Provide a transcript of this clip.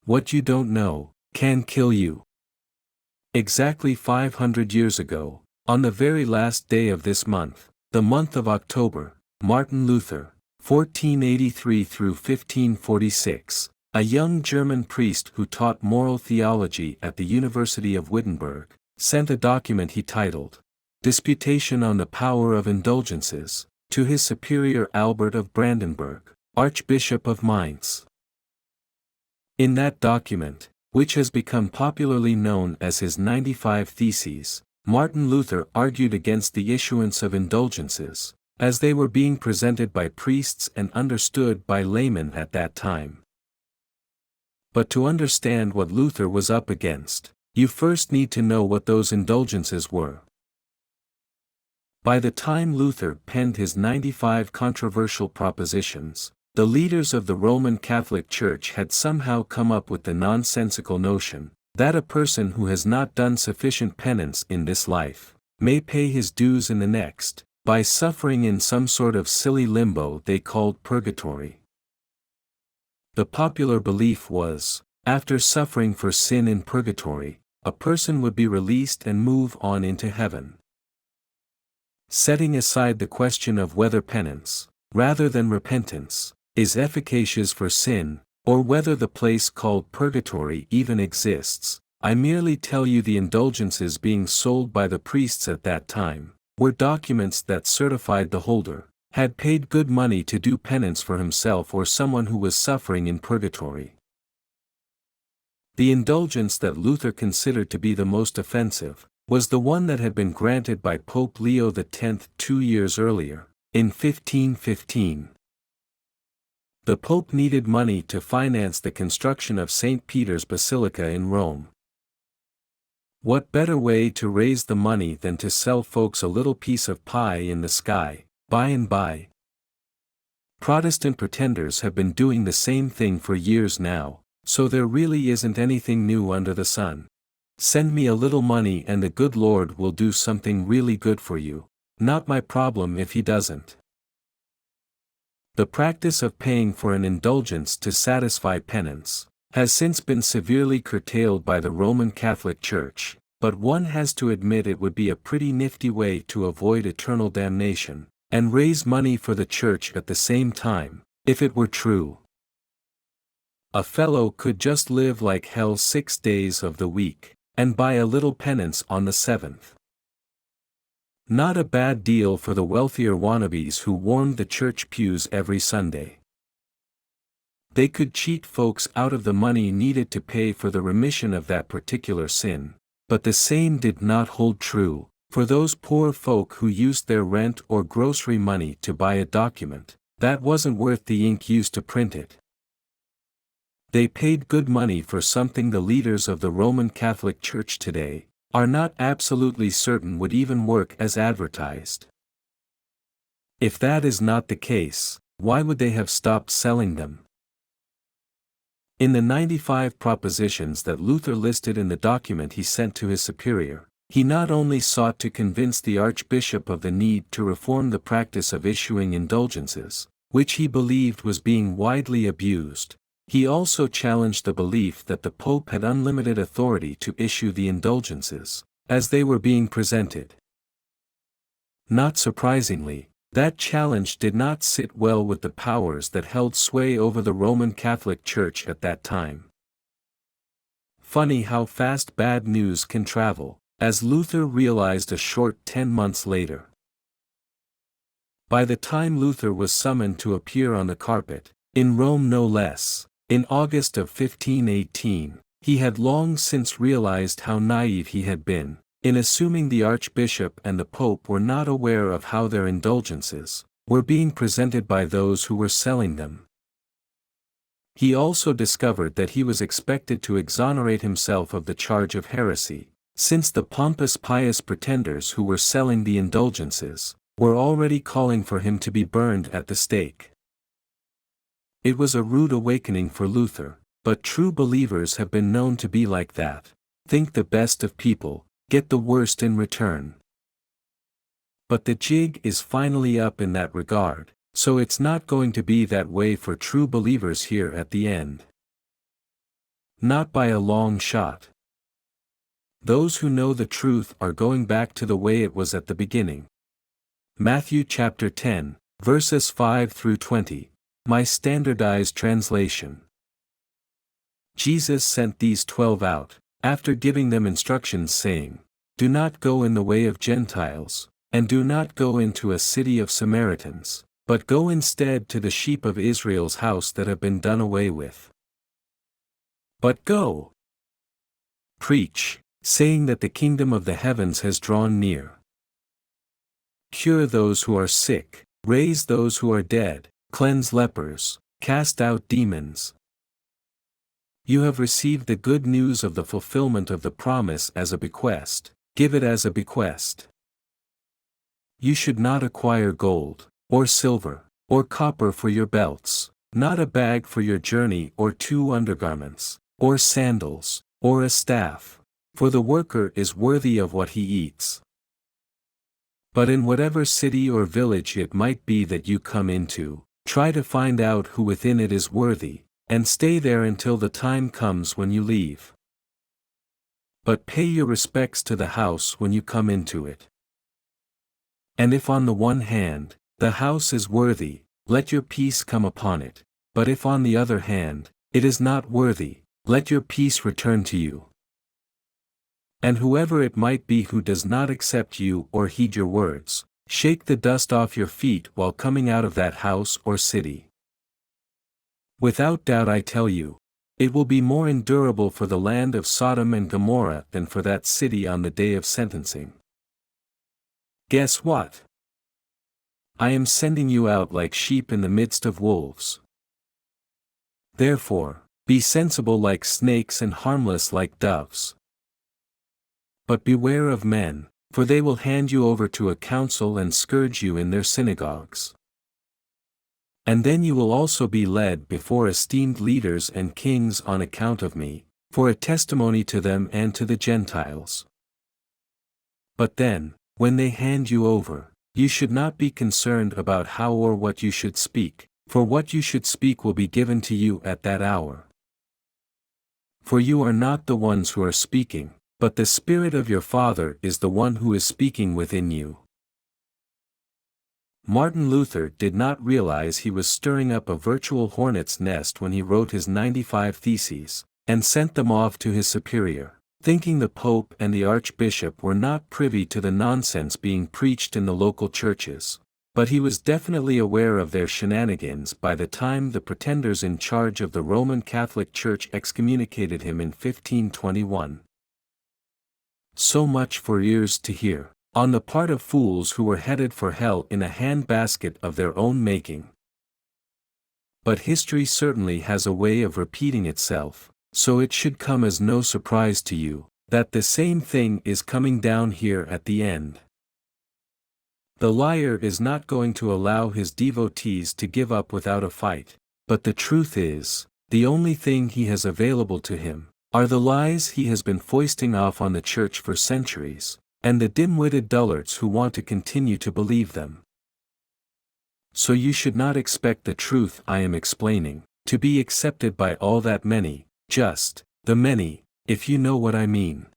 What you don't know can kill you. Exactly 500 years ago, on the very last day of this month, the month of October, Martin Luther, 1483 through 1546, a young German priest who taught moral theology at the University of Wittenberg, sent a document he titled, Disputation on the Power of Indulgences, to his superior Albert of Brandenburg, Archbishop of Mainz. In that document, which has become popularly known as his 95 Theses, Martin Luther argued against the issuance of indulgences, as they were being presented by priests and understood by laymen at that time. But to understand what Luther was up against, you first need to know what those indulgences were. By the time Luther penned his 95 controversial propositions, the leaders of the Roman Catholic Church had somehow come up with the nonsensical notion that a person who has not done sufficient penance in this life may pay his dues in the next, by suffering in some sort of silly limbo they called purgatory. The popular belief was, after suffering for sin in purgatory, a person would be released and move on into heaven. Setting aside the question of whether penance, rather than repentance, is efficacious for sin, or whether the place called purgatory even exists, I merely tell you the indulgences being sold by the priests at that time were documents that certified the holder had paid good money to do penance for himself or someone who was suffering in purgatory. The indulgence that Luther considered to be the most offensive was the one that had been granted by Pope Leo X 2 years earlier, in 1515. The Pope needed money to finance the construction of St. Peter's Basilica in Rome. What better way to raise the money than to sell folks a little piece of pie in the sky, by and by? Protestant pretenders have been doing the same thing for years now, so there really isn't anything new under the sun. Send me a little money and the good Lord will do something really good for you, not my problem if he doesn't. The practice of paying for an indulgence to satisfy penance has since been severely curtailed by the Roman Catholic Church, but one has to admit it would be a pretty nifty way to avoid eternal damnation, and raise money for the Church at the same time, if it were true. A fellow could just live like hell 6 days of the week, and buy a little penance on the 7th. Not a bad deal for the wealthier wannabes who warmed the church pews every Sunday. They could cheat folks out of the money needed to pay for the remission of that particular sin, but the same did not hold true for those poor folk who used their rent or grocery money to buy a document that wasn't worth the ink used to print it. They paid good money for something the leaders of the Roman Catholic Church today are not absolutely certain would even work as advertised. If that is not the case, why would they have stopped selling them? In the 95 propositions that Luther listed in the document he sent to his superior, he not only sought to convince the Archbishop of the need to reform the practice of issuing indulgences, which he believed was being widely abused, he also challenged the belief that the Pope had unlimited authority to issue the indulgences, as they were being presented. Not surprisingly, that challenge did not sit well with the powers that held sway over the Roman Catholic Church at that time. Funny how fast bad news can travel, as Luther realized a short 10 months later. By the time Luther was summoned to appear on the carpet, in Rome no less, in August of 1518, he had long since realized how naive he had been, in assuming the Archbishop and the Pope were not aware of how their indulgences were being presented by those who were selling them. He also discovered that he was expected to exonerate himself of the charge of heresy, since the pompous pious pretenders who were selling the indulgences were already calling for him to be burned at the stake. It was a rude awakening for Luther, but true believers have been known to be like that: think the best of people, get the worst in return. But the jig is finally up in that regard, so it's not going to be that way for true believers here at the end. not by a long shot. Those who know the truth are going back to the way it was at the beginning. Matthew chapter 10, verses 5 through 20, my standardized translation. Jesus sent these 12 out, after giving them instructions saying, "Do not go in the way of Gentiles, and do not go into a city of Samaritans, but go instead to the sheep of Israel's house that have been done away with. But go, preach, saying that the kingdom of the heavens has drawn near. Cure those who are sick, raise those who are dead, cleanse lepers, cast out demons. You have received the good news of the fulfillment of the promise as a bequest, give it as a bequest. You should not acquire gold, or silver, or copper for your belts, not a bag for your journey or 2 undergarments, or sandals, or a staff, for the worker is worthy of what he eats. But in whatever city or village it might be that you come into, try to find out who within it is worthy, and stay there until the time comes when you leave. But pay your respects to the house when you come into it. And if on the one hand, the house is worthy, let your peace come upon it, but if on the other hand, it is not worthy, let your peace return to you. And whoever it might be who does not accept you or heed your words, shake the dust off your feet while coming out of that house or city. Without doubt I tell you, it will be more endurable for the land of Sodom and Gomorrah than for that city on the day of sentencing. Guess what? I am sending you out like sheep in the midst of wolves. Therefore, be sensible like snakes and harmless like doves. But beware of men, for they will hand you over to a council and scourge you in their synagogues. And then you will also be led before esteemed leaders and kings on account of me, for a testimony to them and to the Gentiles. But then, when they hand you over, you should not be concerned about how or what you should speak, for what you should speak will be given to you at that hour. For you are not the ones who are speaking, but the Spirit of your Father is the one who is speaking within you. Martin Luther did not realize he was stirring up a virtual hornet's nest when he wrote his 95 Theses, and sent them off to his superior, thinking the Pope and the Archbishop were not privy to the nonsense being preached in the local churches, but he was definitely aware of their shenanigans by the time the pretenders in charge of the Roman Catholic Church excommunicated him in 1521. So much for ears to hear, on the part of fools who were headed for hell in a handbasket of their own making. But history certainly has a way of repeating itself, so it should come as no surprise to you, that the same thing is coming down here at the end. The liar is not going to allow his devotees to give up without a fight, but the truth is, the only thing he has available to him are the lies he has been foisting off on the church for centuries, and the dim-witted dullards who want to continue to believe them. So you should not expect the truth I am explaining to be accepted by all that many, just the many, if you know what I mean.